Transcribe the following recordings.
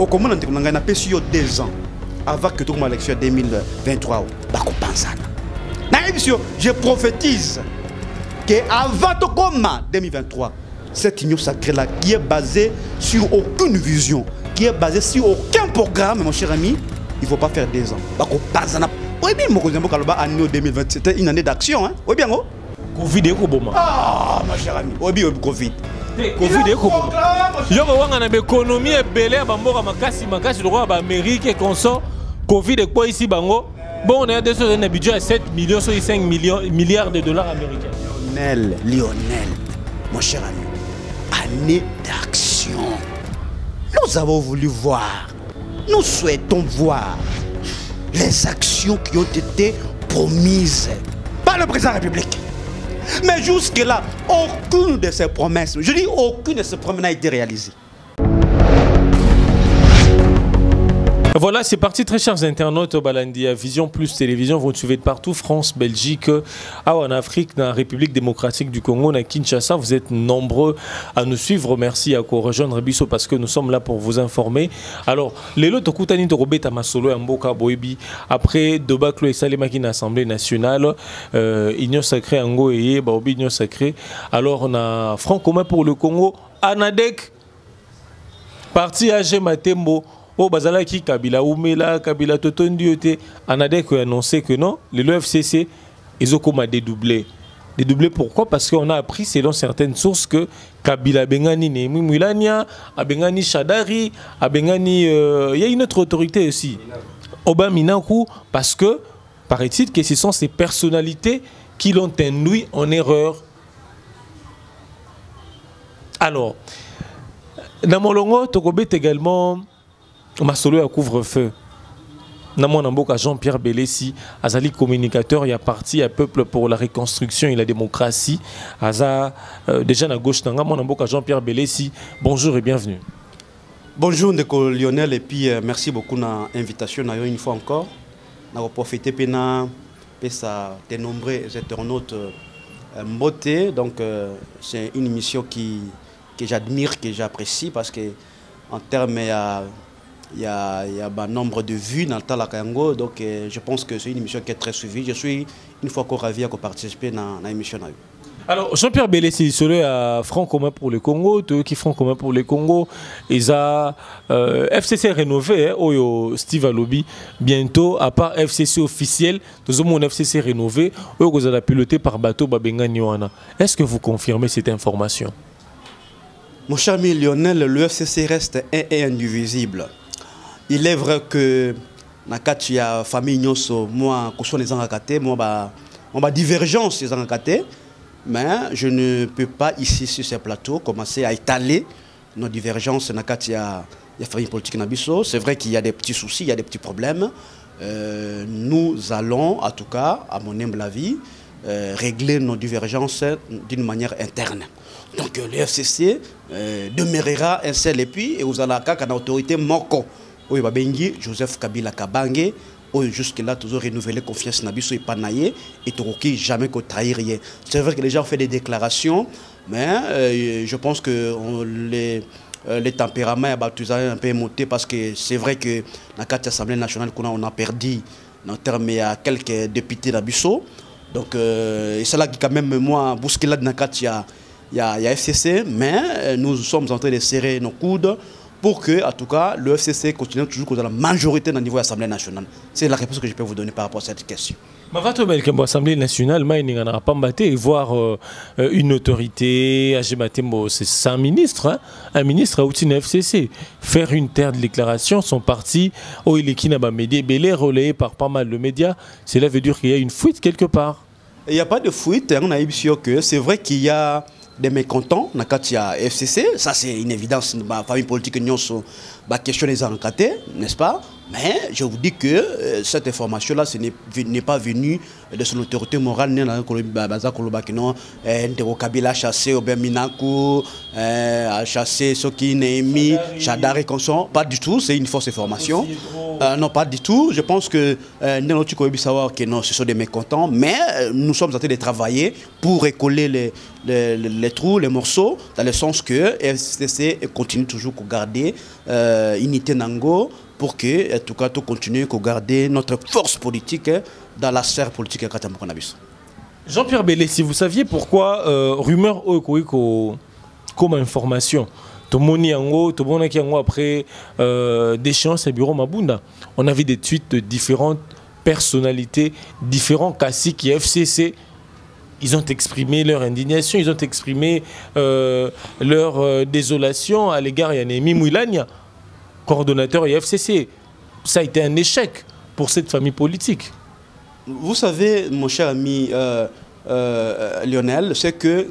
au commun, on a passé 2 ans avant que tout le monde l'élection 2023. Je prophétise qu'avant tout comme 2023, cette union sacrée-là qui est basée sur aucune vision, qui est basée sur aucun programme, mon cher ami, il ne faut pas faire 2 ans. Oui, bien, mon 2020, c'était une année d'action. Hein? Oui, bien, oh? Covid est comment? Ah, mon cher ami, oui, bien, Covid. Covid est comment? Je vois que l'économie est belle, le roi d'Amérique et consort. Covid est quoi ici, bango? Bon, on a un budget à 7 millions, 5 milliards de dollars américains. Lionel, mon cher ami, année d'action. Nous avons voulu voir, nous souhaitons voir les actions qui ont été promises par le président de la République. Mais jusque-là, aucune de ces promesses, je dis aucune de ces promesses n'a été réalisée. Voilà, c'est parti, très chers internautes. Balandia Vision Plus Télévision, vous nous suivez de partout, France, Belgique, en Afrique, dans la République démocratique du Congo, à Kinshasa. Vous êtes nombreux à nous suivre. Merci à rejoindre Bisso parce que nous sommes là pour vous informer. Alors, les lots Kutani Robeta Masolo Mboka Boebi, après Dobaklo et Salemaki à l'Assemblée nationale, Union sacrée Ango et Baobi Union sacrée. Alors, on a Front commun pour le Congo, Anadek, parti AG Matembo. Oh, Bazalaki, Kabila Oumela, Kabila Totondiote, Anadek a annoncé que non, le FCC, ils ont dédoublé. Dédoublé pourquoi? Parce qu'on a appris, selon certaines sources, que Kabila Bengani Nemi Moulania, Abengani Shadari, Abengani. Il y a une autre autorité aussi. Obaminaku, parce que, paraît-il que ce sont ces personnalités qui l'ont induit en erreur. Alors, dans mon longo, Tokobet également. Masolo à couvre-feu. Namon Namboka Jean-Pierre Bélessi, Azali communicateur, il y a parti à Peuple pour la reconstruction et la démocratie. Aza déjà à gauche, Namon Namboka Jean-Pierre Bélessi. Bonjour et bienvenue. Bonjour Ndeko Lionel et puis merci beaucoup de l'invitation une fois encore. Nous avons profité de ça de nombreux internautes beauté. Donc c'est une émission que j'admire, que j'apprécie parce que en termes il y a un nombre de vues dans le temps Kango, donc je pense que c'est une émission qui est très suivie. Je suis une fois encore ravi à participer dans l'émission. Alors Jean-Pierre Bélessi, celui à Front commun pour le Congo, eux qui Front commun pour le Congo, ils ont FCC rénové, Steve Alobi, bientôt, à part FCC officiel, nous avons un FCC rénové, vous allez piloté par bateau Babengani Wana. Est-ce que vous confirmez cette information? Mon cher ami Lionel, le FCC reste un et indivisible. Il est vrai que dans la famille Nyoso, moi, je suis les enracatés, moi, ma divergence les enracatés, mais je ne peux pas ici sur ces plateaux commencer à étaler nos divergences dans la famille politique Nabiso. C'est vrai qu'il y a des petits soucis, il y a des petits problèmes. Nous allons, en tout cas, à mon humble avis, régler nos divergences d'une manière interne. Donc le FCC demeurera un seul épi et vous allez avoir une autorité Moko. Oui, Babengi, Joseph Kabila Kabange, jusque-là, toujours renouveler confiance dans Bisso et Panaye, et Toroki jamais qu'on trahir rien. C'est vrai que les gens ont fait des déclarations, mais je pense que les tempéraments sont un peu montés parce que c'est vrai que dans l'Assemblée nationale, on a perdu en termes à quelques députés d'Abisso. Donc, c'est là qui, quand même, moi, bousculade dans il y a FCC, mais nous sommes en train de serrer nos coudes pour que, en tout cas, le FCC continue toujours dans la majorité au niveau de l'Assemblée nationale. C'est la réponse que je peux vous donner par rapport à cette question. Mais votre l'Assemblée nationale, il n'y a pas battu voir une autorité, c'est un ministre, hein? Un ministre a outil FCC. Faire une terre de déclaration, son parti, il est qui n'a pas médias, belé relayé par pas mal de médias, cela veut dire qu'il y a une fuite quelque part. Il n'y a pas de fuite, on a eu sûr que c'est vrai qu'il y a des mécontents dans le FCC, ça c'est une évidence, la famille politique nous question les enquêtés, n'est-ce pas? Mais je vous dis que cette information-là, ce n'est pas venu de son autorité morale, ni dans le Kabila a chassé Oberminaku, a chassé Soki Nehemi, Chadari Conson. Pas du tout, c'est une fausse information. Non, pas du tout. Je pense que savoir que non, ce sont des mécontents, mais nous sommes en train de travailler pour recoller les trous, les morceaux, dans le sens que FCC continue toujours à garder unité Nango, pour que, en tout cas, tout continue à garder notre force politique dans la sphère politique à Katamoukanabis. Jean-Pierre Bellé, si vous saviez pourquoi rumeur comme information, après d'échéance à Bureau Mabunda, on avait des tweets de différentes personnalités, différents caciques qui FCC, ils ont exprimé leur indignation, ils ont exprimé leur désolation à l'égard de Yanemi Mouilania, coordonnateur FCC. Ça a été un échec pour cette famille politique. Vous savez, mon cher ami Lionel, c'est que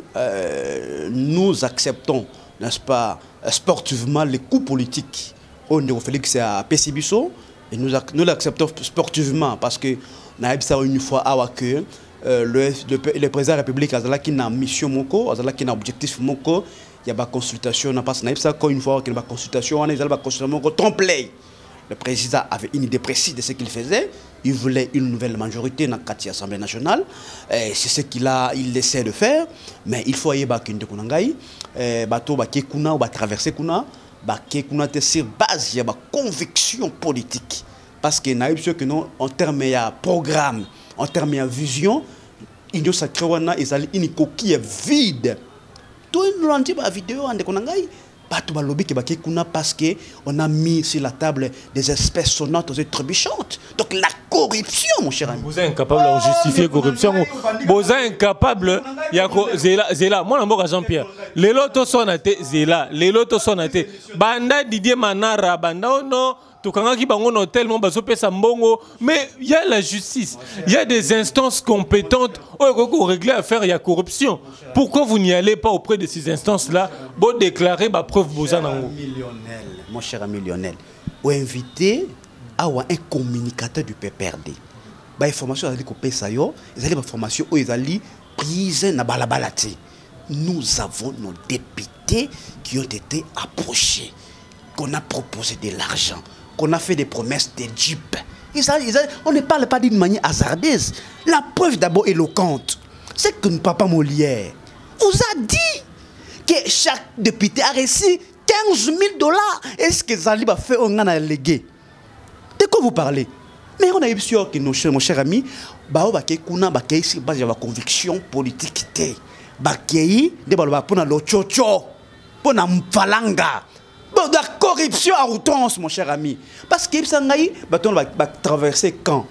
nous acceptons, n'est-ce pas, sportivement les coups politiques. On est Félix à Pessibiso et nous l'acceptons sportivement parce que nous avons une fois que le président de la République a une mission, a un objectif. Il y a une consultation, une fois qu'il y a une consultation, il y a une consultation trompe-l'œil. Le président avait une idée précise de ce qu'il faisait. Il voulait une nouvelle majorité dans l'Assemblée nationale. C'est ce qu'il essaie de faire. Mais il faut y avoir une traverser sur base de conviction politique. Parce que nous en termes de programme, en termes de vision, il y a une coquille vide. Tout le monde dit vidéo parce qu'on a mis sur la table des espèces sonnantes et trébuchantes. Donc la corruption, mon cher ami. Vous êtes incapable de justifier la corruption. Vous êtes incapable. Zéla, moi, je suis Jean-Pierre. Les lotos sont Zéla. Les lotos sont Banda Didier Manara, Banda, oh non. Mais il y a la justice, il y a des instances compétentes pour régler l'affaire, il y a corruption. Pourquoi vous n'y allez pas auprès de ces instances-là pour déclarer ma preuve mon cher ami Lionel, vous invitez à un communicateur du PPRD. Information information prise na balabalati. Nous avons nos députés qui ont été approchés, qu'on a proposé de l'argent, qu'on a fait des promesses de Jeep. On ne parle pas d'une manière hasardeuse. La preuve d'abord éloquente, c'est que Papa Molière vous a dit que chaque député a reçu 15 000 $. Est-ce que Zali va faire un an légué? De quoi vous parlez? Mais on a eu sûr que mon cher ami, la conviction politique. Pour la mphalanga. La corruption à outrance, mon cher ami. Parce que on va traverser quand?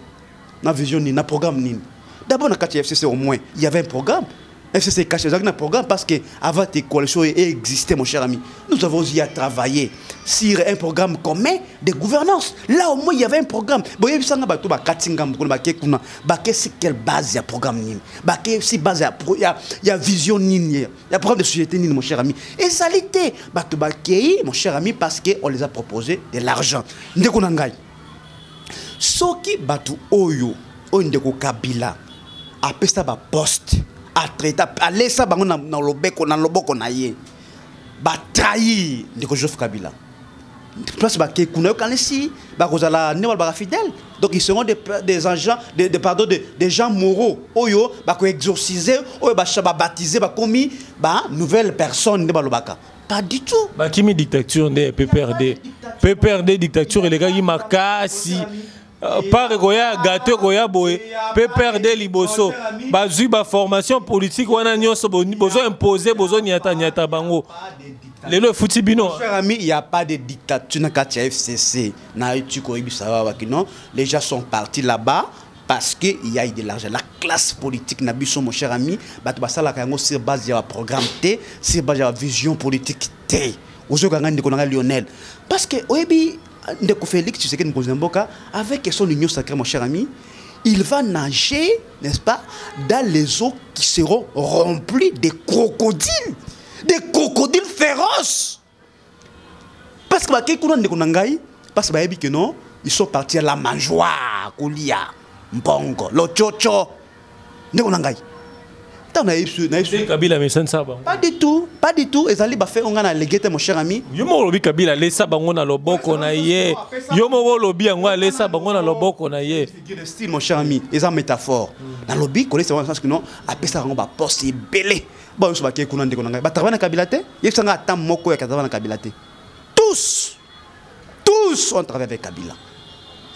Dans la vision, dans le programme. D'abord, dans le FCC, au moins, il y avait un programme. FCC caché un programme parce qu'avant tes coalitions existaient, mon cher ami. Nous avons y à travailler sur un programme commun de gouvernance. Là, au moins, il y avait un programme. Bon, il y quelle base il y a programme? Il y a vision, il y a programme de société, mon cher ami. Et ça l'était, mon cher ami, parce qu'on les a proposé de l'argent. Soki batu oyo, ondeko Kabila, après ça, poste. A traiter à laisser bango na lobeko na loboko na ye ba trahir ndeko Joseph Kabila place ba ke kuna kanisi ba kozala ne ba fidèle, donc ils seront des agents des gens moraux oyo ba ko exorciser oyo ba baptiser ba commis ba nouvelle personne ne ba lobaka pas du tout ba kimi dictature de PPRD dictature et les gars qui makasi par goya gâteau goya boy PPRD liboso bazui ba formation politique wana nyonso bozo imposer bozo nyata bango lelo futibino. Cher ami, il y a pas de dictature dans le FCC na tuko ibisa wa non, les gens sont partis là-bas parce que il y a de l'argent. La classe politique n'a biso, mon cher ami, batu basala kango sur base de programme T, sur base de vision politique T. Ozo ganga ndeko na Lionel parce que oyebi ndeko Félix Tshisekedi Mboka, avec son union sacrée, mon cher ami, il va nager, n'est-ce pas, dans les eaux qui seront remplies de crocodiles féroces. Parce que parce que non, ils sont partis à la mangeoire, Koulia, Mbongo, Lochocho. Ndekonangai. Kabila mais ça ne ça pas du tout, pas du tout. Ezali ba fait on a légué mon cher ami. Yo mo lobi Kabila laissa bango na loboko na ye. Yo mo lobi ngo laissa bango na loboko na ye. C'est style mon cher ami, eza métaphore. Na lobi connaît c'est sens que non, après ça on va poster belé. Bon so ba ke kuna ndekonangai. Ba travailler na Kabila te, yesanga atam moko ya travailler na Kabila te. Tous on travaille avec Kabila.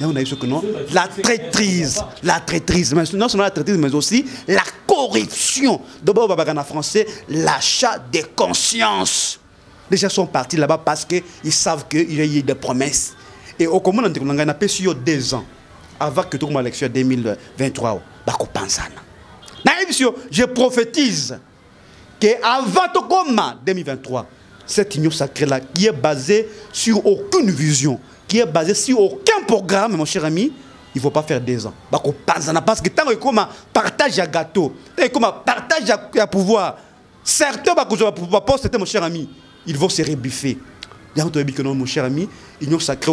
Et on a eu ce que non, la traîtrise, mais non seulement la traîtrise, mais aussi la corruption. D'abord, en français, l'achat des consciences. Les gens sont partis là-bas parce qu'ils savent qu'il y a eu des promesses. Et au commun, on a passé 2 ans avant que tout le monde l'élection 2023. Je prophétise qu'avant tout comme 2023, cette union sacrée-là, qui est basée sur aucune vision, qui est basée sur aucun programme, mon cher ami, il ne faut pas faire 2 ans. Parce que tant que partage à gâteau, tant que partage à pouvoir, certains pouvoir poster, mon cher ami, ils vont se rebuffer. Mon cher ami, l'union sacrée,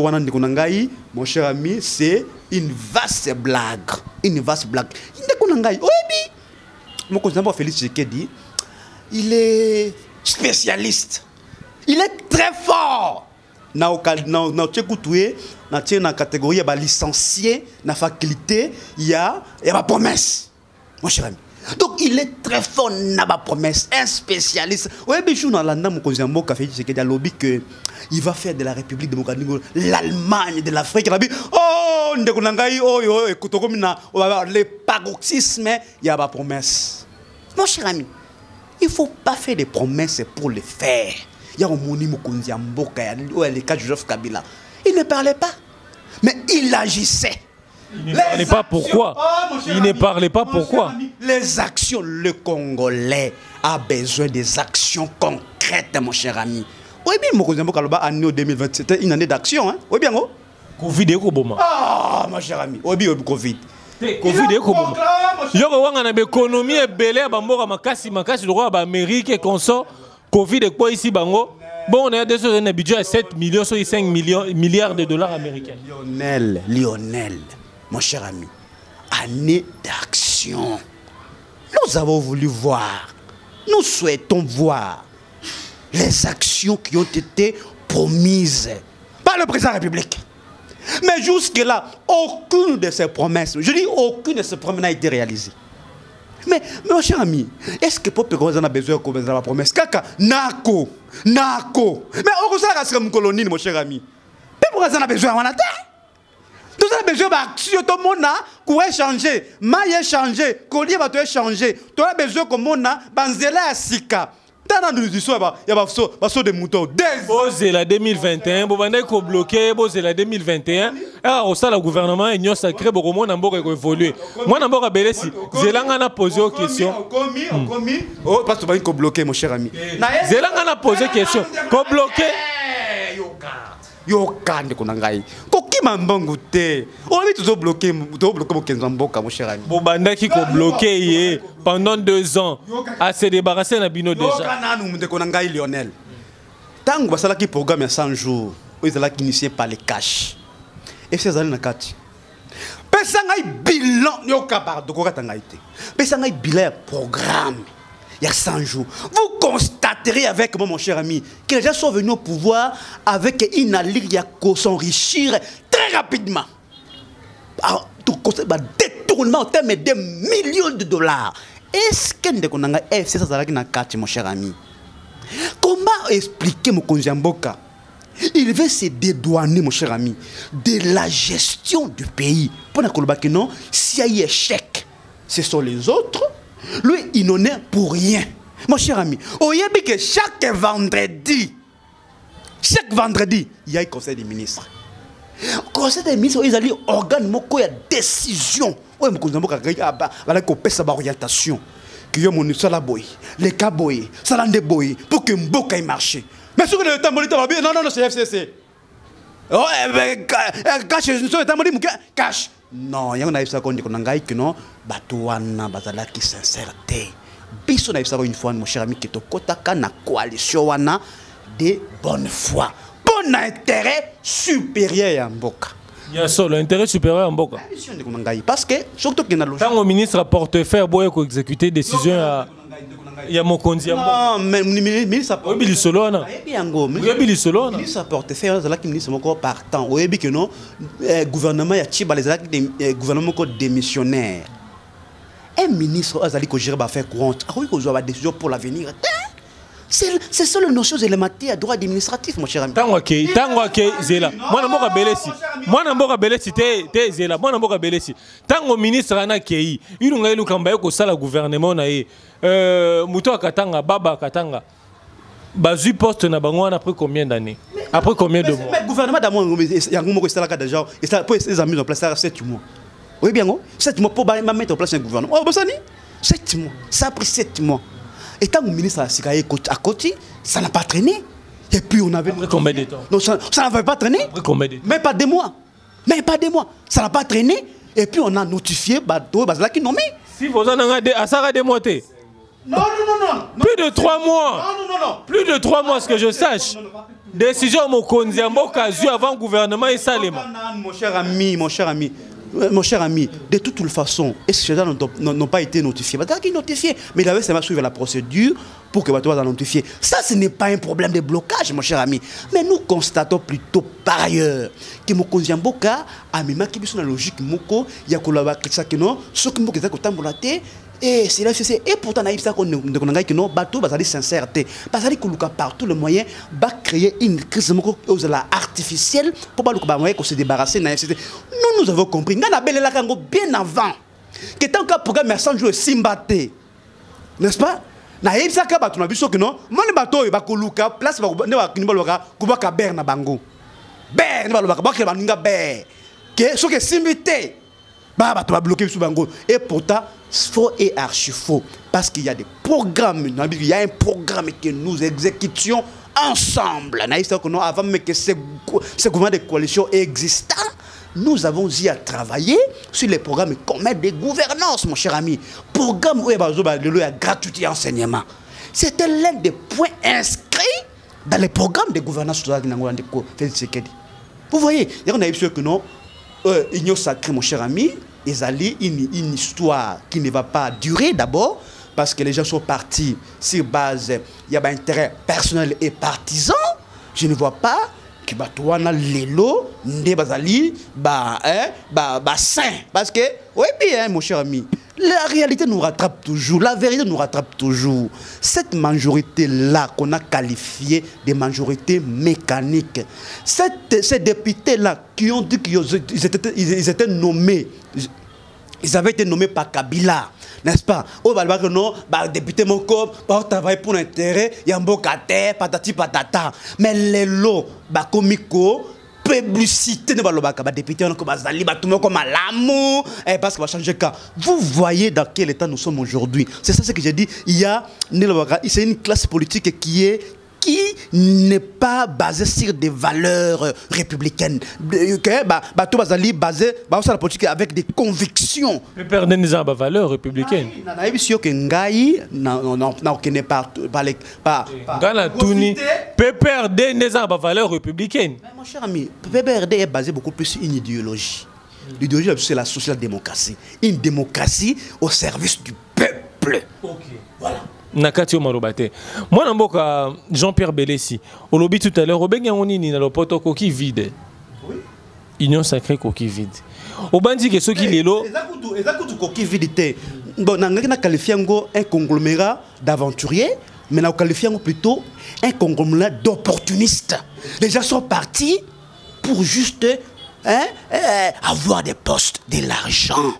mon cher ami, c'est une vaste blague. Une vaste blague. Mon cousin Félix Tshisekedi, il est spécialiste. Il est très fort. Na catégorie ya licencié na faculté il y a ma promesse mon cher ami. Donc il est très fort na ba promesse, un spécialiste. Ouais bijou dans la ndam ko zambo ka fait que lobby que il va faire de la République démocratique l'Allemagne de l'Afrique. Oh ndeko nangai oh écoute comme na le paroxysme il y a ba promesse. Mon cher ami, il faut pas faire des promesses pour les faire. Il y a un monimo Konzi Mboka, le cas de Joseph Kabila. Il ne parlait pas, mais il agissait. Il ne parlait pas pourquoi. Il ne parlait pas pourquoi. Les actions, le Congolais a besoin des actions concrètes, mon cher ami. Oui, bien, mon Konzi Mboka, année 2020, c'était une année d'action. Hein? Oui, bien, oh. Covid est Koboma. Ah, mon cher ami. Oui, bien, Covid. Covid est Koboma. Yoko wanga na économie est belé, bamboka makasi droit à Amérique et consort. Covid est quoi ici, Bango? Bon, on a des choses, un budget à 7 millions, sur 5 milliards de dollars américains. Lionel, mon cher ami, année d'action. Nous avons voulu voir, nous souhaitons voir les actions qui ont été promises par le président de la République. Mais jusque-là, aucune de ces promesses, je dis aucune de ces promesses n'a été réalisée. Mais mon cher ami, est-ce que pour qu'on a besoin de la promesse? Kaka, Nako. Mais on sait que c'est colonie, mon cher ami. Mais pourquoi on a besoin de la terre? Nous avons besoin d'action. Tout le monde pourrait changer. Maille changer. Collier va te changer. Tu as besoin que mon banzela sika. Dans nous histoires, il y a pas de moutons. C'est la 2021. Vous avez bloqué. C'est la 2021. Alors, ça, le gouvernement est union sacrée. Beaucoup de monde a évolué. Moi, je suis belé si. Zélanga a posé une question. Oh, parce que tu vas bloquer, mon cher ami. Zélanga a posé une question. Qu'on bloqué. Yoka ndekonangai. Koki mambongo te. On va tout bloquer mon cher ami. Bobanda qui ko bloqué pendant 2 ans à se débarrasser na bino déjà. Yoka nanu ndekonangai Lionel. Tango basala ki programme ya 100 jours. Ils allaient initié par les cash. Et ces années na kati. Pesangai bilan yoka pardon ko katanga ite. Pesangai bilan programme. Il y a 100 jours. Vous constaterez avec moi, mon cher ami, que les gens sont venus au pouvoir avec une allure qui s'enrichir très rapidement. Détournement en termes de millions de dollars. Est-ce que nous avons fait mon cher ami? Comment expliquer mon Konjamboka? Il veut se dédouaner, mon cher ami, de la gestion du pays. Pour que non, s'il y a eu échec, ce sont les autres. Lui, il n'en est pour rien. Mon cher ami, on y a dit que chaque vendredi, il y a un conseil des ministres. Le conseil des ministres, ils allaient organe de décision. Oui, mais il orientation. Que mon salaboy, les caboy, salande boy, pour que Mboka marche. Mais sur le temps, non, c'est FCC. Oh, cash. Non, il y a un ça qu'on dit que non, Batouana, Bazala qui sincérité. Bisson a une fois, mon cher ami, qui est au Kotaka, na coalition wana de bonne foi. Bon intérêt supérieur à Mboka. Il y a solo intérêt supérieur en Boka. Parce que, surtout qu'il y a tant au ministre portefeuille, pour exécuter décision à. Il y a mon conduit. Non, mais le ministre oui, il est solo. Il est solo. Le ministre portefeuille, c'est là que le ministre est encore partant. Oui, que non, le gouvernement, il y a des gouvernements démissionnaires. Un ministre, il a gérer faire courant. Il y a des décisions pour l'avenir. C'est ça la notion élémentaire droit administratif, mon cher ami. Tango Zela. Moi, je Belesi. Te Zela. Moi, je Belesi. Tango ministre ana kei. Il y a eu kamba ko sala gouvernement na e. Muto akatanga baba akatanga. Bazu poste na bango après combien d'années? Après combien de mois? Mais gouvernement d'amont yango ko sala ka déjà et ça pour les amis en place ça 7 mois. Oui bien 7 mois pour mettre en place un gouvernement. Oh bosani 7 mois. Ça a pris 7 mois. Et tant que le ministre à côté, ça n'a pas traîné. Et puis on avait... Après combien de temps? Non, ça n'avait pas traîné. Après combien de temps? Même pas 2 mois. Même pas 2 mois. Ça n'a pas traîné. Et puis on a notifié Bazala qui nommé. Si vous en avez à ça, non. Plus de 3 mois. Non. Plus de 3 mois, ce que je sache. Décision mon Konziambo Kazu avant le gouvernement et Salema. Mon cher ami, de toute façon, ces gens n'ont pas été notifiés. Ils notifiés, mais il avait seulement suivi la procédure pour que soit notifié. Ça, ce n'est pas un problème de blocage, mon cher ami. Mais nous constatons plutôt par ailleurs que mon Konziamboka a mis la logique moko, il y a que non, ce qui m'a dit et c'est là et pourtant naïf ça qu'on a que non bateau basali sincérité basali koluka partout le moyen va créer une crise artificielle pour pas le moyen qu'on se débarrasser nous avons compris ngana belela kango bien avant que tant que programme 100 jours simbaté n'est-ce pas naïf ça ka bateau na biso que non mon bateau il va koluka place ba ne wa kinba loka kubaka ber na bango ber ne ba loka ba ke baninga ber que ce que simbité bah tu vas bloquer sous bango et pourtant faux et archi faux parce qu'il y a des programmes il y a un programme que nous exécutions ensemble avant même que ce gouvernement de coalition existant nous avons eu à travailler sur les programmes communs de gouvernance mon cher ami programme où il y a gratuité enseignement c'était l'un des points inscrits dans les programmes de gouvernance vous voyez on a eu sûr que non union sacrée mon cher ami Ezali une histoire qui ne va pas durer d'abord parce que les gens sont partis sur base il y a un intérêt personnel et partisan. Je ne vois pas que Batouana Lelo Ndebazali saint parce que oui bien mon cher ami la réalité nous rattrape toujours, la vérité nous rattrape toujours. Cette majorité-là qu'on a qualifiée de majorité mécanique, ces députés-là qui ont dit qu'ils étaient nommés, ils avaient été nommés par Kabila, n'est-ce pas? Oh, non, député Moko, travailler pour l'intérêt, Yambokate, patati patata. Mais les lots, Komiko, publicité de Balobaka, député comme Azali, comme Alamu, parce que va changer cas. Vous voyez dans quel état nous sommes aujourd'hui. C'est ça ce que j'ai dit. C'est une classe politique qui n'est pas basée sur des valeurs républicaines. Tout Bazali basé sur la politique avec des convictions. Mais perdez des valeurs républicaines. Perdez des valeurs républicaines. Mon cher ami, PPRD est basé beaucoup plus sur une idéologie. L'idéologie, c'est la social-démocratie. Une démocratie au service du peuple. Ok. Voilà. Nakati Marobate. Moi, Namboka Jean-Pierre Belesi. Au lobby tout à l'heure, Robin on ni na poto coquille vide. Oui. Union sacrée coquille vide. Au bandi que ceux qui les lots. Exactement coquille vide. Bon, on a qualifié un conglomérat d'aventuriers, mais on a qualifié plutôt un conglomérat d'opportunistes. Les gens sont partis pour juste avoir des postes, de l'argent.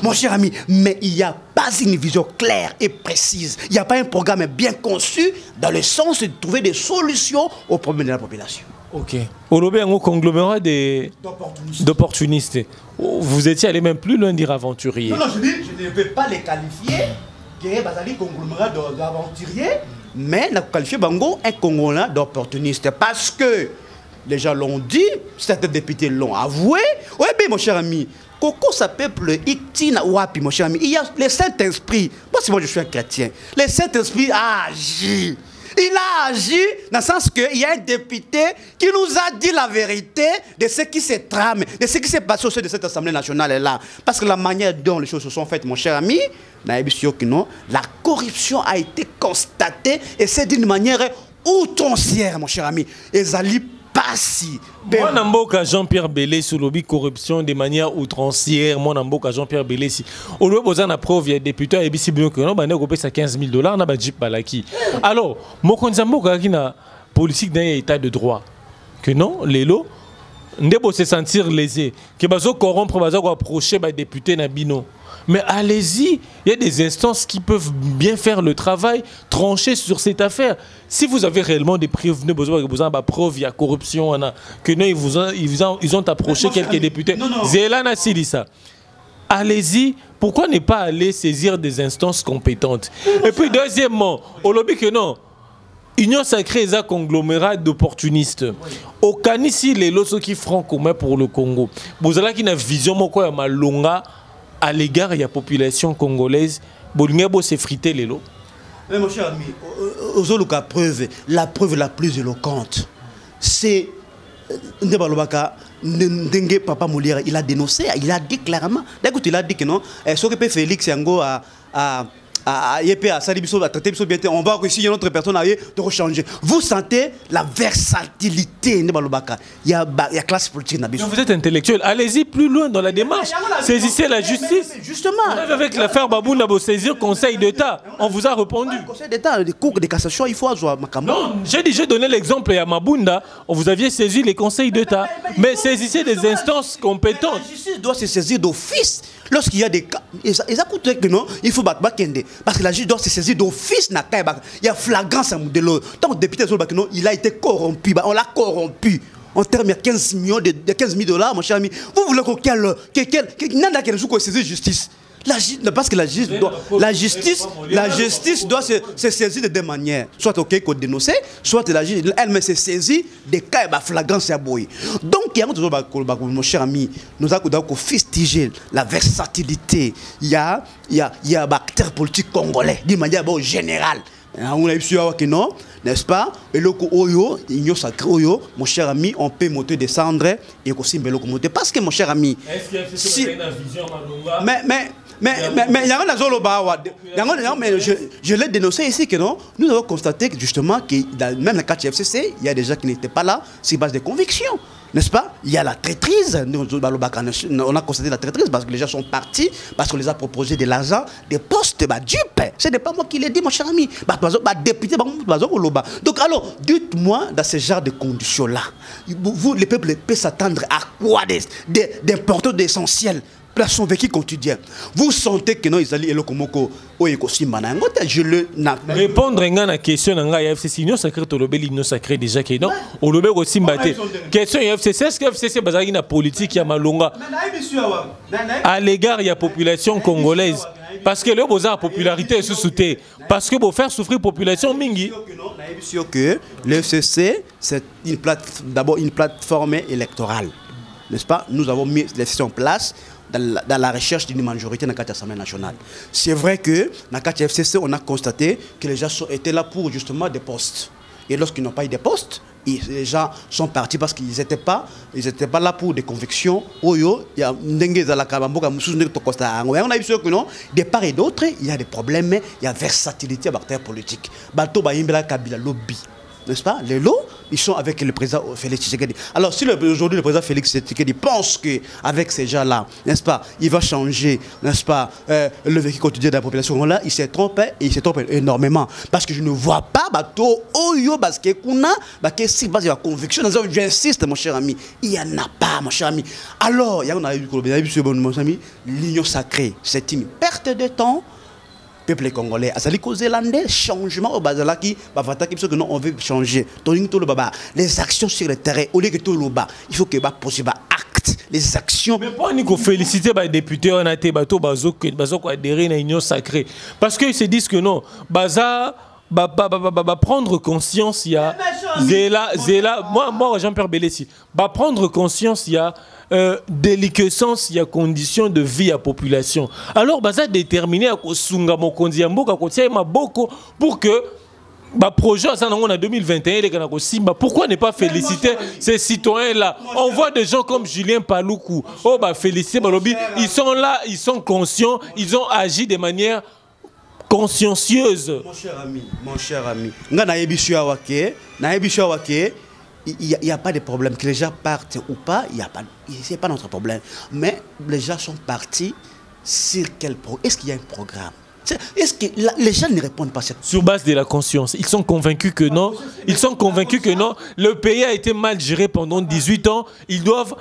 Mon cher ami, mais il n'y a pas une vision claire et précise. Il n'y a pas un programme bien conçu dans le sens de trouver des solutions aux problèmes de la population. Ok. Au lobby, un conglomérat d'opportunistes. Vous étiez allé même plus loin dire aventurier. Non, je ne vais pas les qualifier que conglomérat d'aventuriers, mais on qualifié Bango un conglomérat d'opportunistes parce que les gens l'ont dit, certains députés l'ont avoué. Oui, bien, mon cher ami, Coco, ça peuple, Itina Wapi, mon cher ami. Il y a le Saint-Esprit. Moi, je suis un chrétien. Le Saint-Esprit agit. Il a agi dans le sens qu'il y a un député qui nous a dit la vérité de ce qui s'est tramé, de ce qui s'est passé au sein de cette Assemblée nationale-là. Parce que la manière dont les choses se sont faites, mon cher ami, la corruption a été constatée et c'est d'une manière outrancière, mon cher ami. Et Zali Passi. Moi, Namboka Jean-Pierre Bélé sur le corruption de manière outrancière. Moi, Namboka Jean-Pierre Bélé si. Au lieu de la preuve, il y a des députés et bien que non, on a ça $15 000, on a Jeep Balaki. Alors, moi, quand Zamboka qui na politique d'un état de droit, que non, les lots, on doit se sentir lésé, que bazo corrompre, bazo approcher les députés na bino. Mais allez-y, il y a des instances qui peuvent bien faire le travail, trancher sur cette affaire. Si vous avez réellement des preuves, vous avez besoin de preuves, il y a corruption, que non, ils ont approché quelques députés. Zélana Silissa. Allez-y, pourquoi ne pas aller saisir des instances compétentes? Et puis deuxièmement, au lobby que non, Union sacrée est un conglomérat d'opportunistes. Aucun ici les lots qui francs communs pour le Congo. Vous avez une vision moi malonga à l'égard de la population congolaise. Bolingabo s'est frité les lots. Mais mon cher ami, la preuve la plus éloquente, c'est Ndebalobaka, Ndenge Papa Moulière, il a dénoncé, il a dit clairement. D'écoute, il a dit que non, ce que Félix Yango a on va aussi une autre personne de rechanger. Vous sentez la versatilité il y a classe politique. Vous êtes intellectuel, allez-y plus loin dans la démarche. Saisissez la justice. Justement. Avec l'affaire Babouna, vous saisir Conseil d'État. On vous a répondu. Conseil d'État, les cours de cassation, il faut avoir non, j'ai donné l'exemple à Mabunda, vous aviez saisi les conseils d'État. Mais saisissez des instances compétentes. La justice doit se saisir d'office. Lorsqu'il y a des cas, ils écoutent que non, il faut battre Bakende. Parce que la justice doit se saisir d'office. Il y a flagrance à Moudelo. Tant que le député il a été corrompu. On l'a corrompu. En termes de 15 millions de $15 000, mon cher ami. Vous voulez que soit saisir justice. Parce que la justice doit se saisir de deux manières. Soit qu'on dénonce, soit la justice elle-même se saisit des cas de flagrance à boy. Donc, il y a mon cher ami, nous avons fustiger la versatilité. Il y a un acteur politique congolais d'une manière générale. On a eu que non, n'est-ce pas? Et le Oyo, l'union sacrée Oyo, mon cher ami, on peut monter, descendre et aussi monter. Parce que mon cher ami, est-ce qu'il y a une vision mais il y a un azoloba. Je l'ai dénoncé ici que non. Nous avons constaté que justement que même le 4 FCC, il y a des gens qui n'étaient pas là sur base de convictions. N'est-ce pas? Il y a la traîtrise. On a constaté la traîtrise parce que les gens sont partis, parce qu'on les a proposé de l'argent, des postes, dupe. Ce n'est pas moi qui l'ai dit, mon cher ami. Député, donc alors, dites-moi, dans ce genre de conditions-là, vous, le peuple peut s'attendre à quoi d'important, d'essentiel? Son vécu quotidien. Vous sentez que non, ils allaient le komoko ou ekosimana. Je le répondre à la question de la FCC, l'union sacrée, l'union sacrée déjà qui est non. Au lobby aussi mbaté. Question FCC, est-ce que FCC basé une politique qui a malonga à l'égard de la population congolaise? Parce que le besoin de popularité est sous-souté. Parce que pour faire souffrir la population mingi. Sûr que le FCC c'est d'abord une plateforme électorale, n'est-ce pas? Nous avons mis les FCC en place. Dans la recherche d'une majorité dans l'Assemblée nationale. C'est vrai que dans la FCC, on a constaté que les gens étaient là pour justement des postes. Et lorsqu'ils n'ont pas eu des postes, les gens sont partis parce qu'ils n'étaient pas là pour des convictions. On a vu que non, de part et d'autre, il y a des problèmes, il y a versatilité à l'acteur politique. N'est-ce pas? Les lots, ils sont avec le président Félix Tshisekedi. Alors, si aujourd'hui le président Félix Tshisekedi pense qu'avec ces gens-là, n'est-ce pas, il va changer, n'est-ce pas, le vécu quotidien de la population, là, il s'est trompé et il s'est trompé énormément. Parce que je ne vois pas, parce que si base de la conviction, j'insiste, mon cher ami, il n'y en a pas, mon cher ami. Alors, il y a eu, mon ami, l'union sacrée, c'est une perte de temps. Peuple congolais, zélandais, changement au bazala qui que non on veut changer. Les actions sur le terrain, au lieu que tout le bas, il faut que possible acte les actions. Mais pourquoi nous féliciter les députés on a été bateau adhérer à l'union sacrée parce qu'ils se disent que non, baza prendre conscience il y a moi Jean-Pierre Bélessi, prendre conscience il y a déliquescence, il y a conditions de vie à population. Alors, ça déterminé à Sunga Mokondi Amboka Kotia Maboko pour que bah projet ça en 2021 les Kanako Simba, pourquoi ne pas féliciter ces citoyens là? On voit des gens comme Julien Paloukou, oh bah féliciter Balobi, ils sont là, ils sont conscients, ils ont agi de manière consciencieuse. Mon cher ami, il n'y a pas de problème que les gens partent ou pas, c'est pas notre problème. Mais les gens sont partis sur quel programme? Est-ce qu'il y a un programme? Est-ce que les gens ne répondent pas? Sur base de la conscience. Ils sont convaincus que non. Ils sont convaincus que non. Le pays a été mal géré pendant 18 ans. Ils doivent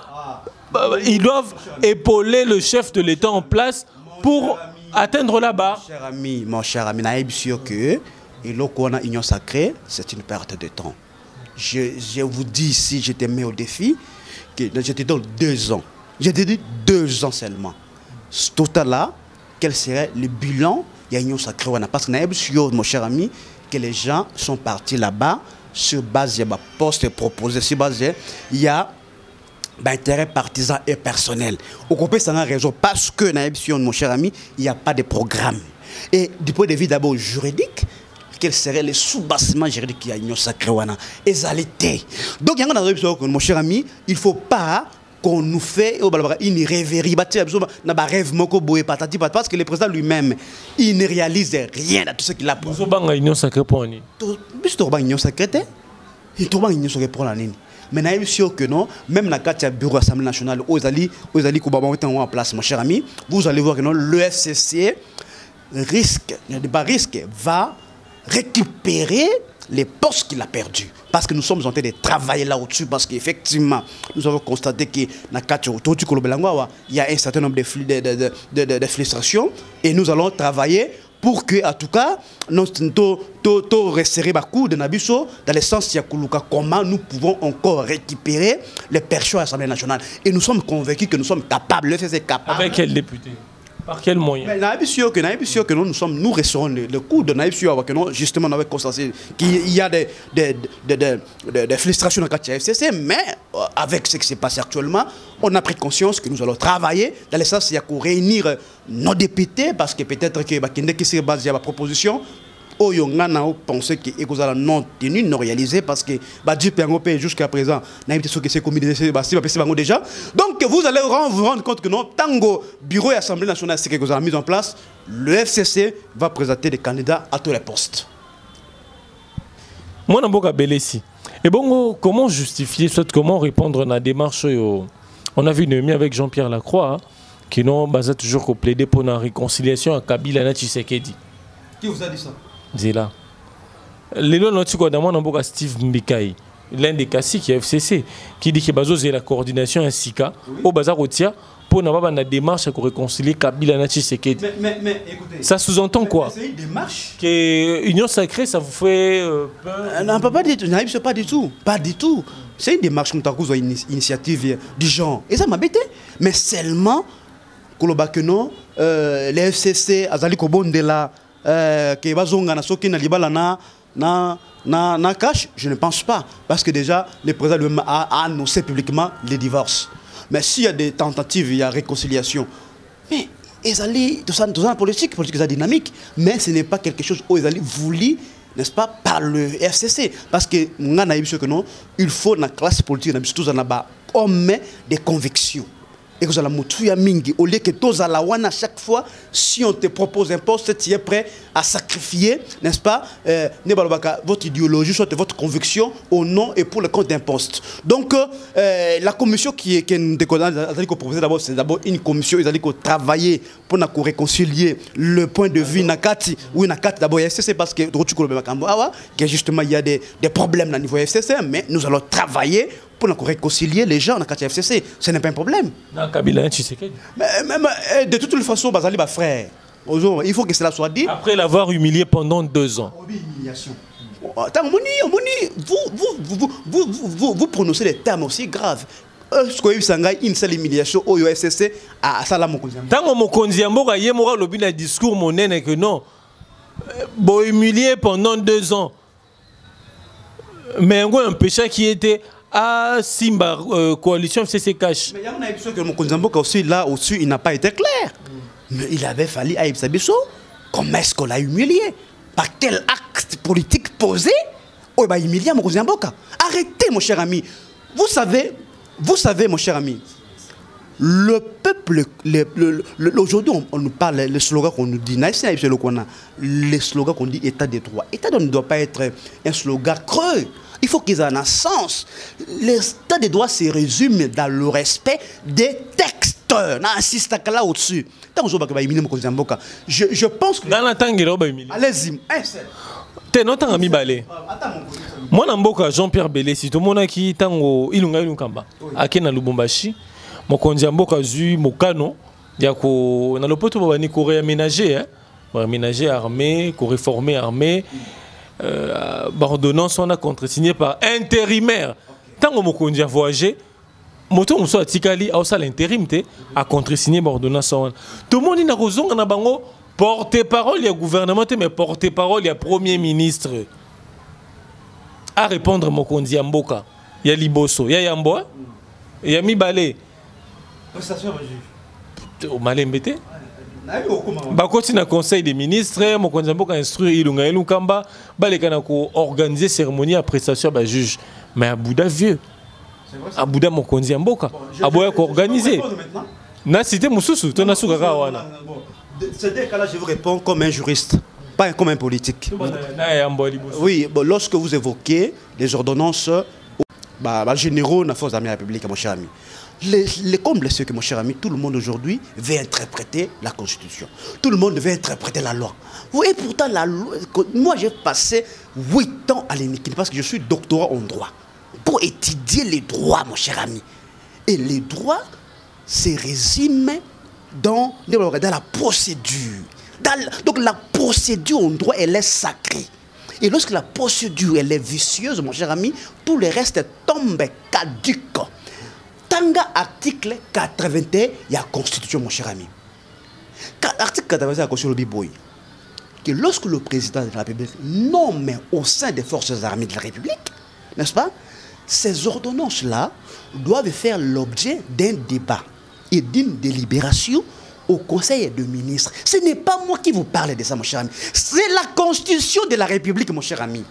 épauler le chef de l'État en place pour atteindre la barre. Mon cher ami, que l'Union sacrée, c'est une perte de temps. Je vous dis ici, je te mets au défi, que je te donne 2 ans. Je te dis 2 ans seulement. Tout à l'heure, quel serait le bilan de l'Union sacrée? Parce que mon cher ami, que les gens sont partis là-bas sur base de postes proposés, sur base il y a intérêt partisan et personnel. Au complet, c'est une raison parce que mon cher ami, il n'y a pas de programme. Et du point de vue d'abord juridique, quel serait le sous-bassement juridique qu'il y a l'Union sacrée? Égalité. Donc, mon cher ami, il ne faut pas qu'on nous fait une rêverie, parce que le président lui-même, il ne réalise rien de tout ce qu'il a pour. L'Union sacrée pour l'année. L'Union sacrée, il trouve l'Union sacrée pour l'année. Mais je suis sûr que non, même dans le bureau de l'Assemblée nationale, aux alliés en place, mon cher ami, vous allez voir que le FCC va récupérer les postes qu'il a perdus. Parce que nous sommes en train de travailler là-dessus, parce qu'effectivement, nous avons constaté que dans il y a un certain nombre de frustrations, et nous allons travailler pour que, en tout cas, nous resserrer de Nabiso dans le sens de comment nous pouvons encore récupérer les personnes à l'Assemblée nationale. Et nous sommes convaincus que nous sommes capables, le FCC est capable. Avec quel député? Par quel moyen? Mais sûr que nous resterons le coup de Naïbsio, justement, on avait constaté qu'il y a des frustrations dans le FCC, mais avec ce qui s'est passé actuellement, on a pris conscience que nous allons travailler dans le sens de réunir nos députés, parce que peut-être que c'est basé à la proposition. On a pensé que les non tenus, non réalisés, parce que jusqu'à présent, déjà. Donc vous allez vous rendre compte que non, tango bureau et assemblée nationale, c'est que vous avez mis en place, le FCC va présenter des candidats à tous les postes. Moi, et bon, comment justifier, soit comment répondre à la démarche? On a vu une émission avec Jean-Pierre Lacroix, qui n'ont toujours plaidé pour la réconciliation à Kabila et Tshisekedi. Qui vous a dit ça? Zela. Lelo notiko d'amon namboka Steve Mbikai, l'un des cassis qui est FCC, qui dit que bazo c'est la coordination ainsi qu'à au bazar routier pour n'avoir pas de démarche pour réconcilier Kabila et Tshisekedi. Mais écoutez, ça sous-entend quoi? C'est une démarche. Que Union sacrée, ça vous fait peur? Non, pas du tout. Pas du tout. Pas du tout. C'est une démarche comme t'as une initiative du genre. Et ça m'a bêté. Mais seulement que non, les FCC, Azali Kobondela. Que bazonga na soki na libala na cash, je ne pense pas, parce que déjà le président lui-même a annoncé publiquement les divorces. Mais s'il y a des tentatives, il y a réconciliation. Mais ils allaient tout ça la politique est dynamique, mais ce n'est pas quelque chose où ils allaient voulu, n'est-ce pas, par le FCC, parce que nous avons que non, il faut dans la classe politique tous en bas homme des convictions. Et que vous allez mingi au lieu que tous à la wana chaque fois, si on te propose un poste, tu es prêt à sacrifier, n'est-ce pas, votre idéologie, soit votre conviction au nom et pour le compte d'un poste. Donc la commission qui nous proposée d'abord, c'est d'abord une commission, ils allaient travailler pour réconcilier le point de vue nakati ou nakati d'abord FCC, parce que justement il y a des problèmes au niveau FCC, mais nous allons travailler pour réconcilier les gens dans le FCC. Ce n'est pas un problème. Mais de toute façon, Bazali, frère, il faut que cela soit dit. Après l'avoir humilié pendant 2 ans. Humiliation. Vous prononcez des termes aussi graves. Une seule humiliation au FCC à Salamokonzi. Tant Mokonzi Amboka Yemora lobi na discours monene que non. Bon humilié pendant 2 ans. Mais un péché qui était à Simba, coalition FCC cash. Mais il y a une émission que Mokonzi Amboka aussi, là au-dessus, il n'a pas été clair. Mais il avait fallu à Ibsabiso, comment est-ce qu'on l'a humilié? par quel acte politique posé, oh, bah, humilier Mokonzi Mboka. Arrêtez, mon cher ami. Vous savez, mon cher ami, le peuple, aujourd'hui, on nous parle, le slogan qu'on nous dit, le slogan qu'on dit État de droit. État de droit ne doit pas être un slogan creux. Il faut qu'ils aient un sens. L'état de droit se résume dans le respect des textes. Insiste là au-dessus. Je pense que. Dans la tangue, allez-y. T'es non tant ami balé. Moi, Namboka Jean-Pierre Belé, si tout le monde qui tango ilunga ilunkamba, akena Lubumbashi. Mokonzi Mboka zu mokano ya ko na lopoto bani ko réaménager réaménager armée, ko réformer armée ordonnance on a contresigné par intérimaire. Tango mokonzi a voyagé moto muso atikali a ça l'intérim té a contresigné ordonnance on. Tout le monde na kozonga na bango porte-parole ya gouvernement mais porte-parole ya premier ministre à répondre mokonzi Mboka ya liboso ya yambo ya mibale au Malembete. Bakoti na conseil des ministres, Mokonzi Mboka instruire Ilunga Ilunkamba, balekana ko organiser cérémonie à prestation ba juge. Mais à Bouddha vieux. À Bouddha Mokonzi Mboka. À Boya ko organiser. Na cité Mususu, to na sukaka wana. C'est des cas-là, je vous réponds comme un juriste, pas comme un politique. Oui, bon, lorsque vous évoquez les ordonnances généraux de la force armée de la République, mon cher ami. Les combles, c'est que, mon cher ami, tout le monde aujourd'hui veut interpréter la Constitution. Tout le monde veut interpréter la loi. Et pourtant, la loi, moi, j'ai passé 8 ans à l'ENIKIN parce que je suis doctorat en droit pour étudier les droits, mon cher ami. Et les droits se résument dans la procédure. Donc, la procédure en droit, elle est sacrée. Et lorsque la procédure, elle est vicieuse, mon cher ami, tout le reste tombe caduque. Tanga article 81, il y a la Constitution, mon cher ami. Article 81, il y a la Constitution, que lorsque le président de la République nomme au sein des forces armées de la République, n'est-ce pas, ces ordonnances-là doivent faire l'objet d'un débat et d'une délibération au Conseil des ministres. Ce n'est pas moi qui vous parle de ça, mon cher ami. C'est la Constitution de la République, mon cher ami.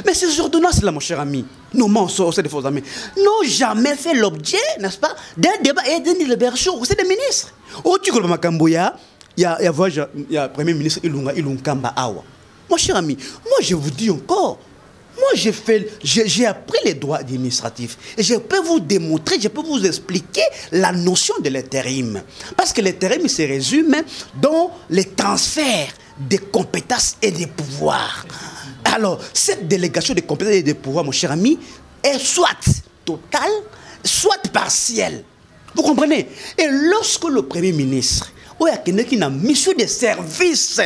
Mais ces ordonnances-là, mon cher ami, nommant au sein des forces armées, n'ont jamais fait l'objet, n'est-ce pas, d'un débat et d'une délibération au sein des ministres. Au Tukoloma Makamboya, il y a le Premier ministre Ilunkamba Awa. Mon cher ami, moi je vous dis encore, moi j'ai appris les droits administratifs et je peux vous démontrer, je peux vous expliquer la notion de l'intérim. Parce que l'intérim se résume dans les transferts des compétences et des pouvoirs. Alors, cette délégation de compétences et de pouvoirs, mon cher ami, est soit totale, soit partielle. Vous comprenez? Et lorsque le Premier ministre, il y a quelqu'un qui a une mission de service,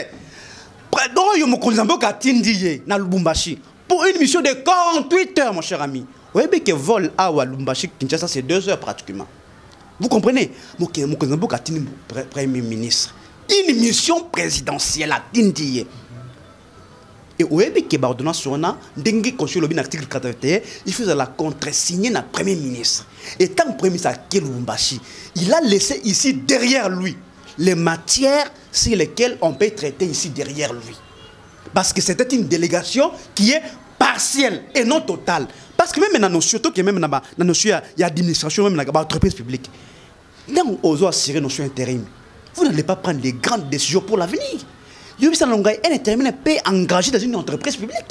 pour une mission de 48 heures, mon cher ami. Vous voyez que vol à Lubumbashi, Kinshasa, c'est 2 heures pratiquement. Vous comprenez? Premier ministre, une mission présidentielle à Tindiye. Et vous voyez que l'ordonnance sur l'article 81, il faisait la contre-signer dans le Premier ministre. Et tant que le Premier ministre a quitté Lubumbashi, il a laissé ici derrière lui les matières sur lesquelles on peut traiter ici derrière lui. Parce que c'était une délégation qui est partielle et non totale. Parce que même dans nos surtout que même dans nos il y a administration même dans l'entreprise publique. Dans aux assurer nos intérim, vous n'allez pas prendre des grandes décisions pour l'avenir. Un intérimaire peut engager dans une entreprise publique.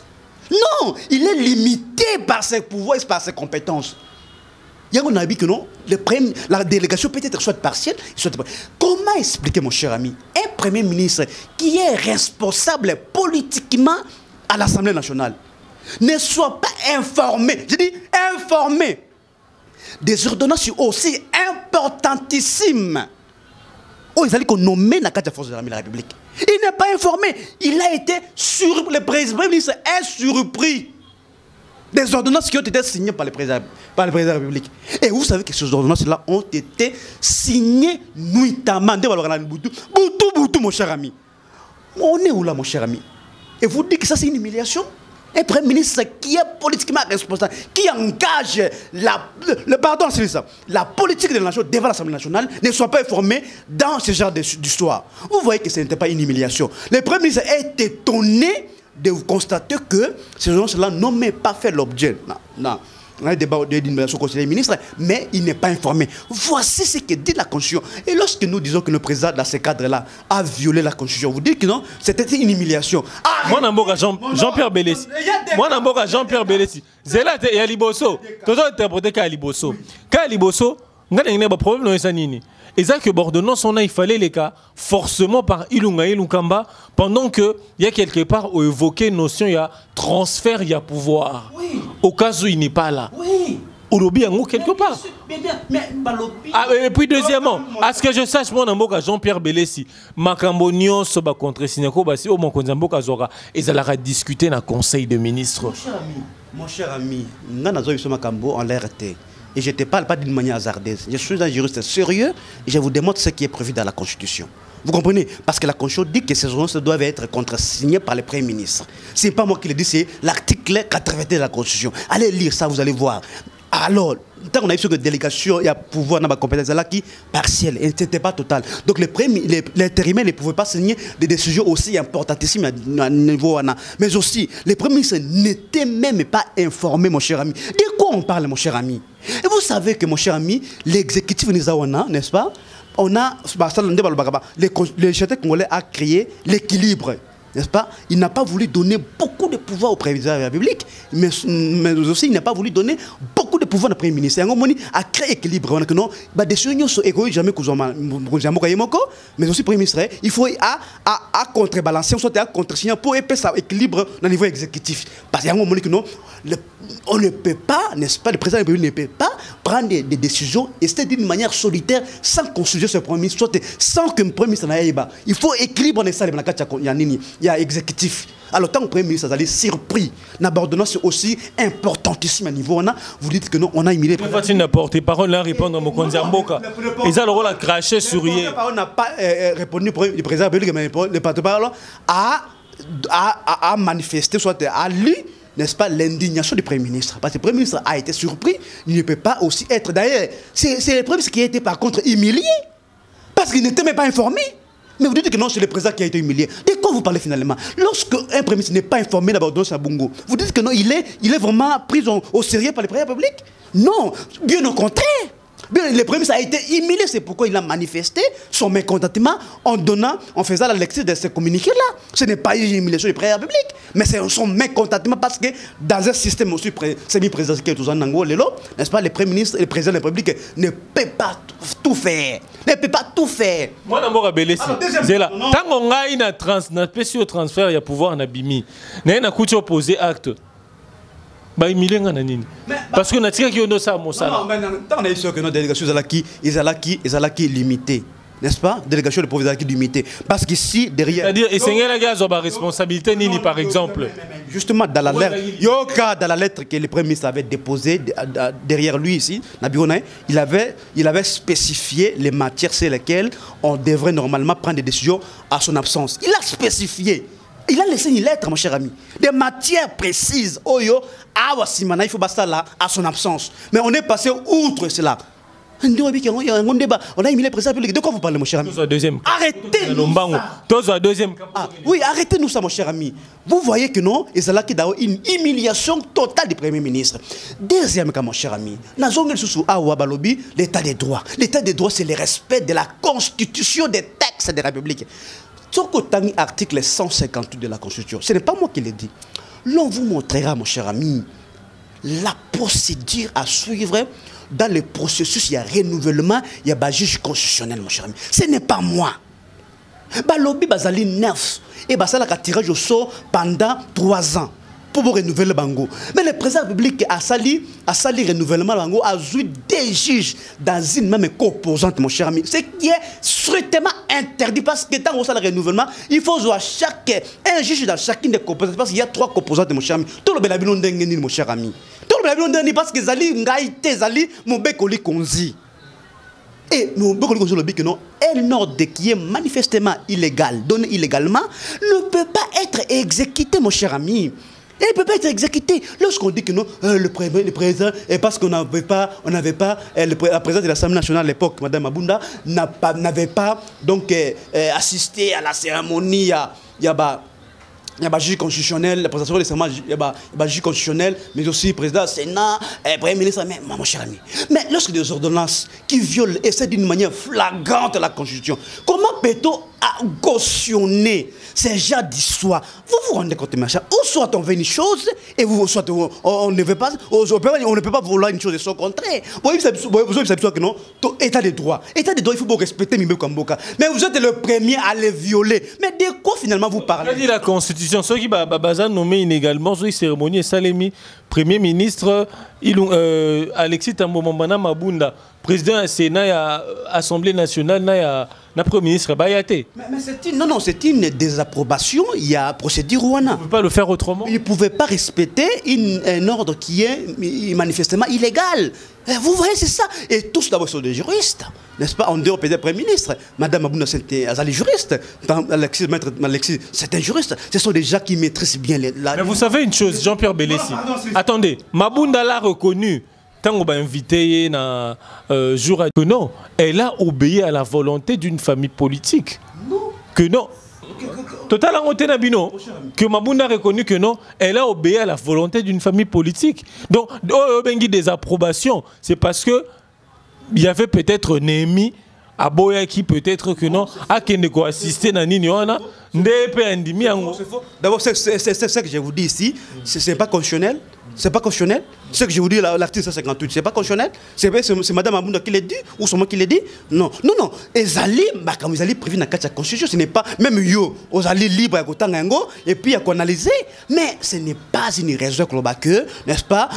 Non, il est limité par ses pouvoirs et par ses compétences. Il y a un avis que non, la délégation peut être soit partielle, soit... Comment expliquer, mon cher ami, un Premier ministre qui est responsable politiquement à l'Assemblée nationale ne soit pas informé, je dis informé, des ordonnances aussi importantissimes. Oh, ils allaient qu'on nommait la carte de force de l'armée de la République. Il n'est pas informé. Il a été surpris. Le président ministre est surpris des ordonnances qui ont été signées par le président de la République. Et vous savez que ces ordonnances-là ont été signées nuitamment. Boutou, mon cher ami. On est où là, mon cher ami? Et vous dites que ça, c'est une humiliation? Un Premier ministre qui est politiquement responsable, qui engage la politique de la nation devant l'Assemblée nationale, ne soit pas informé dans ce genre d'histoire. Vous voyez que ce n'était pas une humiliation. Le Premier ministre est étonné de vous constater que ces gens-là n'ont même pas fait l'objet. Non. On a un débat d'humiliation contre les ministres, mais il n'est pas informé. Voici ce que dit la Constitution. Et lorsque nous disons que le président, dans ce cadre-là, a violé la Constitution, vous dites que non, c'était une humiliation. Moi, Jean-Pierre Bélessi. Moi, Jean-Pierre Bélessi. Zéla, il y a Liboso. Tout le monde interprété qu'à Liboso. Quand Liboso, on a un problème dans les années. Et ça que l'ordonnance, il fallait les cas forcément par Ilunga Ilunkamba pendant qu'il y a quelque part où évoqué notion, il y a transfert, il y a pouvoir. Oui. Au cas où il n'est pas là. Oui. Ou lobby en quelque part. Et puis deuxièmement, à ce que je sache, moi, Jean-Pierre Bélessi, Makambonion, Soba contre Sineko, si au Mokonzamboka Zora, et ça l'a discuté dans le Conseil de ministres. Mon cher ami, nous avons Makambo en l'RT. Et je ne te parle pas d'une manière hasardeuse. Je suis un juriste sérieux et je vous démontre ce qui est prévu dans la Constitution. Vous comprenez? Parce que la Constitution dit que ces ordonnances doivent être contresignées par le Premier ministre. Ce n'est pas moi qui le dis, c'est l'article 80 de la Constitution. Allez lire ça, vous allez voir. Alors, tant qu'on a eu sur que délégation, il y a pouvoir dans ma compétence là qui partielle, et c'était pas total. Donc l'intérimaire ne pouvait pas signer des décisions aussi importantissimes à niveau ANA. Mais aussi, les premiers ministres n'étaient même pas informés, mon cher ami. De quoi on parle, mon cher ami? Et vous savez que, mon cher ami, l'exécutif Nizawana, n'est-ce pas? On a, le château congolais a créé l'équilibre. N'est-ce pas? Il n'a pas voulu donner beaucoup de pouvoir au président de la République, mais aussi il n'a pas voulu donner beaucoup de pouvoir au Premier ministre. Il a créé l'équilibre. On a que non, mais aussi le Premier ministre, il faut à contrebalancer, soit à contresigner pour épaisser ça équilibre au niveau exécutif. Parce qu'il y a un moment que non, on ne peut pas, n'est-ce pas, le président de la République ne peut pas prendre des décisions et c'est d'une manière solitaire sans consulter ce Premier ministre, sans que le Premier ministre n'aille pas. Il faut équilibre dans ça, il y a exécutif. Alors, tant que le Premier ministre est surpris, l'ordonnance aussi importantissime à niveau, vous dites que non, on a humilié. Il faut une porte-parole là répondre à Mokonzi Mboka. Et ça, le rôle a craché sur lui. On n'a pas répondu, le président de la République, le porte-parole a manifesté, soit à lui, n'est-ce pas, l'indignation du Premier ministre. Parce que le Premier ministre a été surpris, il ne peut pas aussi être. D'ailleurs, c'est le Premier ministre qui a été par contre humilié, parce qu'il n'était même pas informé. Mais vous dites que non, c'est le président qui a été humilié. De quoi vous parlez finalement? Lorsque un Premier ministre n'est pas informé d'abord de Sabungo, vous dites que non, il est vraiment pris au sérieux par le président de la République? Non, bien au contraire. Le Premier ministre a été humilié, c'est pourquoi il a manifesté son mécontentement en faisant la lecture de ce communiqué-là. Ce n'est pas une humiliation du président de la République, mais c'est son mécontentement parce que dans un système aussi semi-présidentiel qui est toujours en Angola, n'est-ce pas, le Premier ministre et le président de la République ne peuvent pas tout faire. Ne peut pas tout faire. Moi, d'abord, c'est là. Tant qu'on a une transfert, il y a pouvoir en abîmer. Il y a un opposé acte. Parce que nous avons ça. Non, on est sûr que nos délégations sont limitées. N'est-ce pas? Délégation de province limitée. Parce qu'ici, derrière. C'est-à-dire, et c'est la responsabilité, Nini, par exemple. Justement, dans la lettre que le Premier ministre avait déposée derrière lui ici, il avait spécifié les matières sur lesquelles on devrait normalement prendre des décisions à son absence. Il a spécifié. Il a laissé une lettre, mon cher ami. Des matières précises. Oyo, Awasimana, il faut basta là, à son absence. Mais on est passé outre cela. On a débat. On a émis le président public. De quoi vous parlez, mon cher ami? Arrêtez-nous ça. Oui, arrêtez-nous ça, mon cher ami. Vous voyez que non, et c'est là qu'il y a une humiliation totale du Premier ministre. Deuxième cas, mon cher ami. L'état des droits. L'état des droits, c'est le respect de la Constitution des textes de la République. Article 158 de la Constitution, ce n'est pas moi qui l'ai dit. L'on vous montrera, mon cher ami, la procédure à suivre dans le processus. Il y a renouvellement, il y a juge constitutionnel, mon cher ami. Ce n'est pas moi. Lobby bazali 9 et ça la tirage au sort pendant 3 ans pour renouveler le bango. Mais le président de la République a sali renouvellement le bango, a joué des juges dans une même composante, mon cher ami. Ce qui est strictement interdit parce que tant qu'on a le renouvellement, il faut jouer un juge dans chacune des composantes parce qu'il y a 3 composantes, mon cher ami. Tout le belabino d'engeni, mon cher ami. Tout le belabino d'engeni parce que zali ngaïté zali mon bekoli konzi. Et nous avons dit que non, un ordre qui est manifestement illégal, donné illégalement, ne peut pas être exécuté, mon cher ami. Et il ne peut pas être exécuté. Lorsqu'on dit que non, le président, et parce qu'on n'avait pas, la présidente de l'Assemblée nationale à l'époque, Mme Mabunda, n'avait pas donc assisté à la cérémonie, il y a juge constitutionnel, la présentation des serments, il y a juge constitutionnel, mais aussi président, Sénat, Premier ministre, mais mon cher ami. Mais lorsque des ordonnances qui violent, et c'est d'une manière flagrante la Constitution, comment peut-on cautionner ces genres d'histoire? Vous vous rendez compte, machin? Ou soit on veut une chose, et vous, soit on ne veut pas, on ne peut pas vouloir une chose de son contraire. Vous savez que non, état de droit. État de droit, il faut respecter Mimbe Kamboka. Mais vous êtes le premier à les violer. Mais de quoi finalement vous parlez? dit la Constitution, ceux qui ont nommé inégalement, ceux qui cérémonie Salemi, Premier ministre, Alexis Tambo Mambana Mabunda, président du Sénat, Assemblée nationale, na Premier ministre Bayate. Mais c'est une désapprobation, il y a procédure Rwanda. On ne peut pas le faire autrement. Il ne pouvait pas respecter un ordre qui est manifestement illégal. Vous voyez, c'est ça. Et tous d'abord sont des juristes, n'est-ce pas? En dehors peut-être Premier ministre. Madame Mabunda, c'est un juriste. Maître Alexis, c'est un juriste. Ce sont des gens qui maîtrisent bien Mais vous savez une chose, Jean-Pierre Bélessi. Attendez, Mabunda l'a reconnu. Quand on va inviter na jour que non, elle a obéi à la volonté d'une famille politique. Non. Que non. Total Nabino, que Mabunda a reconnu que non, elle a obéi à la volonté d'une famille politique. Donc, des approbations, c'est parce que il y avait peut-être Némi à Boya qui peut-être que non, à qui ne quoi assister à Niniona, d'abord, c'est ce que je vous dis ici, c'est pas constitutionnel. C'est pas constitutionnel. Ce que je vous dis, l'article 158, c'est pas constitutionnel. C'est Mme Mabunda qui l'a dit, ou c'est moi qui l'a dit. Non, non, non. Ezali, comme ils allaient prévu dans la Constitution, ce n'est pas, même yo, ils allaient libre et puis à analyser. Mais ce n'est pas une raison que, n'est-ce pas,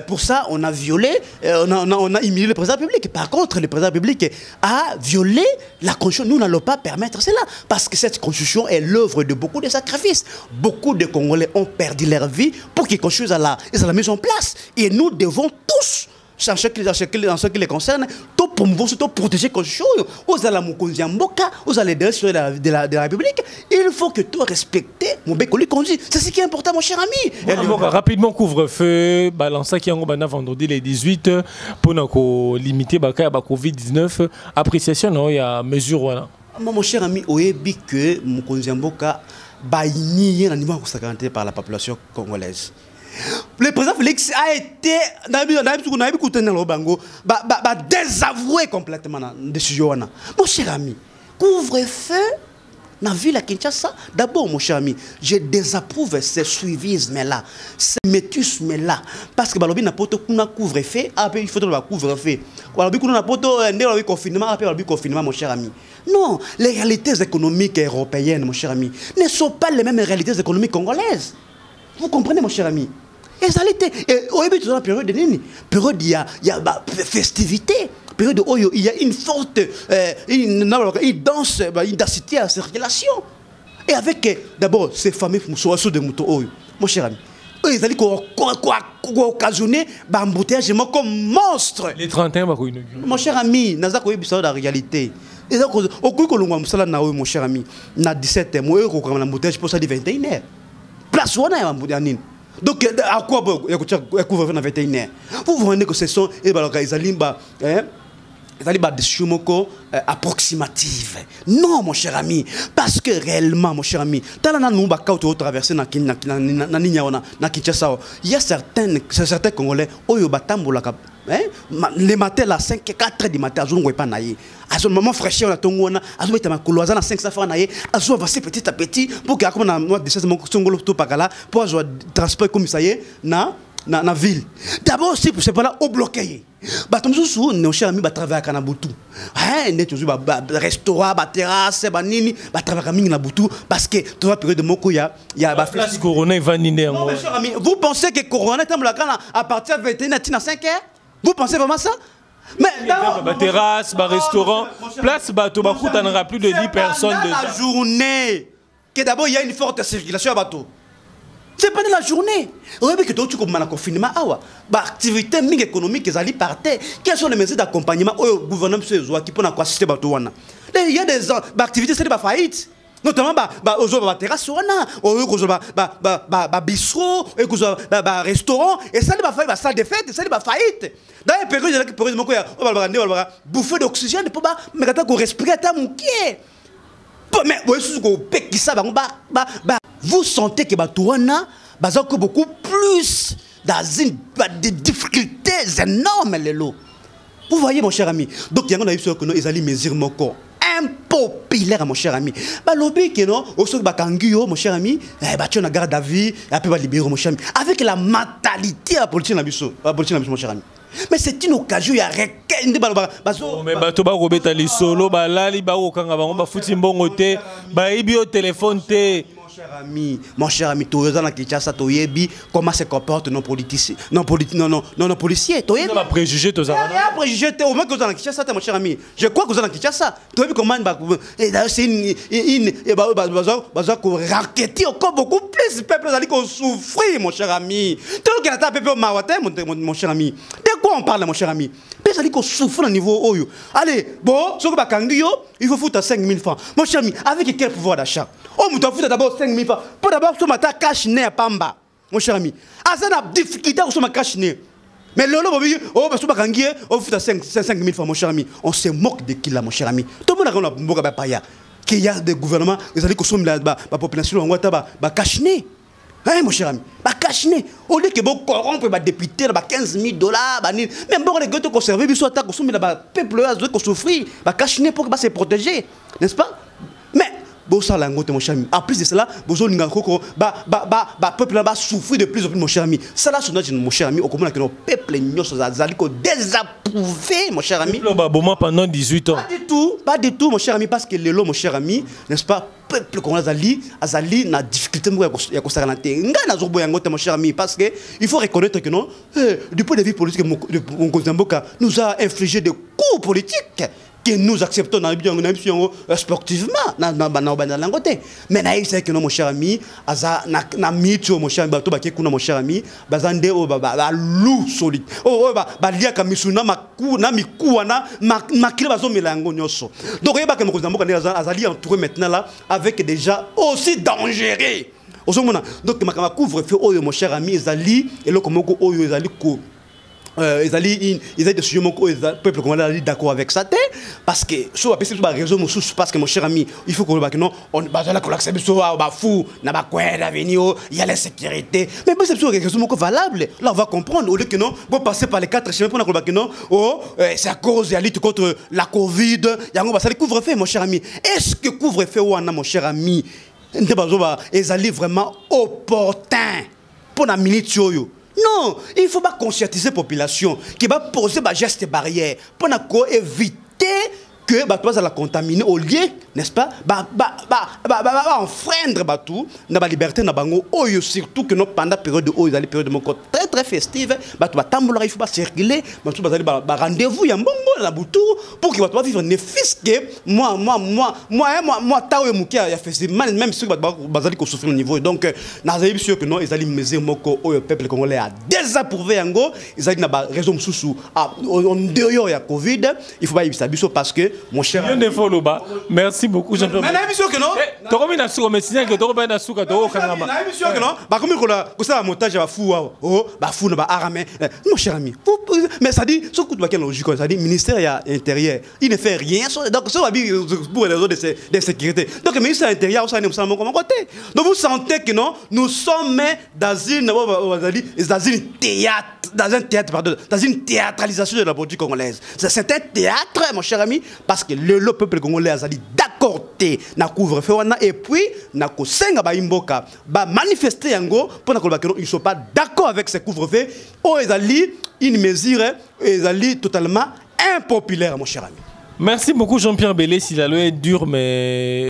pour ça, on a violé, on a humilié le président public. Par contre, le président public a violé la Constitution. Nous n'allons pas permettre cela. Parce que cette Constitution est l'œuvre de beaucoup de sacrifices. Beaucoup de Congolais ont perdu leur vie pour qu'ils construisent à la mise en place. Et nous devons tous, en ce qui les concerne, tout promouvoir, tout protéger la Constitution. Aux Alamukonzi Mboka, aux Aléders de la République, il faut que tout respecte mon bécoli conduit. C'est ce qui est important, mon cher ami. Rapidement, couvre-feu, balance qui est vendredi les 18 pour limiter la COVID-19. Appréciation, il y a mesure. Mon cher ami, oyebi que Mukonzi Mboka baigné dans le niveau par la population congolaise. Le président Félix a été désavoué complètement dans la décision. Mon cher ami, couvre-feu dans la ville à Kinshasa. D'abord, mon cher ami, je désapprouve ce suivisme-là, ce métisme-là. Parce que il n'a pas de couvre-feu, après il faut le couvre-feu. Il n'a pas de confinement, après le confinement, mon cher ami. Non, les réalités économiques européennes, mon cher ami, ne sont pas les mêmes réalités économiques congolaises. Vous comprenez, mon cher ami? Et ça l'était. Et au début, dans la période de Nini, période il y a festivité, période où il y a une forte, une danse, une densité à circulation. Et avec d'abord ces fameux moussoirs de moutons, mon cher ami. Ils allaient occasionner un embouteillage comme monstre. Les 31, mon cher ami, nous avons vu la réalité. Et donc, au coup que mon cher ami, na 17h, moi, je vais embouteillage pour ça de 21h. Place où on a embouteillage. Donc, à quoi couvre-feu à 21h? Vous vous rendez que ce sont des décisions approximatives. Non, mon cher ami. Parce que réellement, mon cher ami, il y a certains Congolais les matins à 5 4 du matin, je ne pas naïe. À ce moment fraîcheur, on a tongona, à ce moment où on a 500 francs naïe, à ce moment petit à petit pour qu'il y ait un décès pour avoir transport comme ça y est, dans la ville. D'abord, si c'est pas là, au bloqué. Nos chers amis, travaillent à Kanabutu. Restaurant, terrasse, nini, travaillent à Kanabutu parce que tu vas période de Moko, il y a la place Corona va niner. Non, mes chers amis, vous pensez que Corona est à partir de 21h à 5h? Vous pensez vraiment ça? Mais terrasse, restaurant, place bateau, il n'y aura plus de 10 personnes. C'est la journée que d'abord il y a une forte circulation à bateau. C'est pas de la journée. Vous voyez que tu as un confinement, activité économique qui allaient partir. Quelles sont les mesures d'accompagnement au gouvernement qui peuvent assister à bateau? Il y a des activités qui sont faillites. Notamment, terrasse, bistrot, restaurant, et ça, il salle de fête, et ça, il faillite. Dans les périodes, on va bouffer d'oxygène pour respirer à mon pied. Mais vous sentez que Batouana a beaucoup plus dans des difficultés énormes. Vous voyez, mon cher ami. Donc, il y a sûr que nous allons mesurer mon corps. Impopulaire, mon cher ami. Lobby que non, au sol bakangio, mon cher ami, tu as garde à vie, après libérer mon cher ami. Avec la mentalité à la politique, mon cher ami. Mais c'est une occasion, il y a rien. Mais Batoba Robeta li solo, Lali Bao Kangaba, Bafuti Mbongote, Baibio téléphone te. Mon cher ami, tu es dans la Kinshasa, tu es comment se comportent nos politiciens, non policiers. Tu es préjugé, tu as préjugé, au moins que vous êtes dans la Kinshasa, mon cher ami. Je crois que vous êtes dans la Kinshasa. Tu as vu comment c'est une raquette encore beaucoup plus. Le peuple a souffrir, mon cher ami. Tu as tapé au Mawate, mon cher ami. De quoi on parle, mon cher ami? Il faut qu'on souffre au niveau Oyo. Allez, bon, ce que il faut foutre à 5 000 francs. Mon cher ami, avec quel pouvoir d'achat? Oh, mais tu vas foutre d'abord 5 000 francs. Pour d'abord, tu vas cash né à Pamba. Mon cher ami. Ah, ça a difficulté à cash né. Mais le oh, tu vas foutre à 5 000 francs, mon cher ami. On se moque de qui là, mon cher ami? Tout le monde a un peu de qu'il y a des gouvernements, ils allaient consommer la population, on va cash né. Hein, mon cher ami, cache-né. Au lieu que vous corrompre les députés, 15 000 $, même bon, les gars qui conservent, ils sont attaqués, le peuple a souffrir, cache-né pour se protéger, n'est-ce pas? Mais, mon cher ami, en plus de cela, le peuple va souffrir de plus en plus, mon cher ami. Ça, là, c'est mon cher ami, au commun, que le peuple est désapprouvé, mon cher ami. Pendant 18 ans. Pas du tout, mon cher ami, parce que le lot, mon cher ami, n'est-ce pas? Peuple qu'on a na difficulté ya kosaranate nga na zobo yango mon cher ami parce que il faut reconnaître que non du point de vue politique Mboka nous a infligé des coups politiques que nous acceptons sportivement mais naïf c'est que non mon cher ami aza na mitio mon cher ami bato baké kuna mon cher ami bazande o lou solide lia kamisuna maku na mikuana makile bazo melango nyoso donc yeba que Mboka azali entouré maintenant là avec des gens aussi dangereux donc ma couvre-feu oyo mon cher ami ezali et le komoko oyo ezali ko ils allaient de suivre mon peuple comment aller d'accord avec ça parce que sur la raison parce que mon cher ami il faut qu'on non on va l'accepter sur fou n'a pas quoi d'avenir il y a la sécurité mais c'est sur raison valable là on va comprendre au lieu que non bon passer par les 4 chemins pour que non c'est à cause de la lutte contre la Covid il y a ça couvre-feu mon cher ami est-ce que couvre-feu ou mon cher ami ils allaient vraiment opportun pour la minute non, il ne faut pas conscientiser la population qui va poser des gestes barrières pour éviter que tu vas la contaminer au lieu, n'est-ce pas, enfreindre tout, la liberté, surtout que pendant la période de très très festive, il ne faut pas circuler, il faut rendez-vous, il y a un bon pour que tu vas vivre ne fût que moi, même si tu vas souffrir au niveau. Donc, nous avons sûr que nous allons mesurer le peuple congolais a désapprouvé, ils ont raison en dehors de la Covid, il faut pas y s'habiller parce que mon cher. Merci beaucoup, Jean-Pierre. Mais je suis sûr que non. Tu as mis la souka, mais sinon que tu as mis la souka, tu as mis la souka. Que non. Comme il y a un montage, fou, fou, mon cher ami. Mais ça dit, ce coup de logique, ça dit, ministère intérieur, il ne fait rien. Donc, ça va bien pour les autres de sécurité. Donc, le ministère intérieur, ça n'est pas mon côté. Donc, vous sentez que non, nous sommes dans une théâtralisation de la politique congolaise. C'est un théâtre, mon cher ami, parce que le peuple congolais a dit d'accord, na couvre-feu, et puis, na ko senga ba imboka, ba manifester yango, pour qu'ils ne sont pas d'accord avec ce couvre-feu, une mesure totalement impopulaire, mon cher ami. Merci beaucoup, Jean-Pierre Bellé. Si la loi est dure, mais...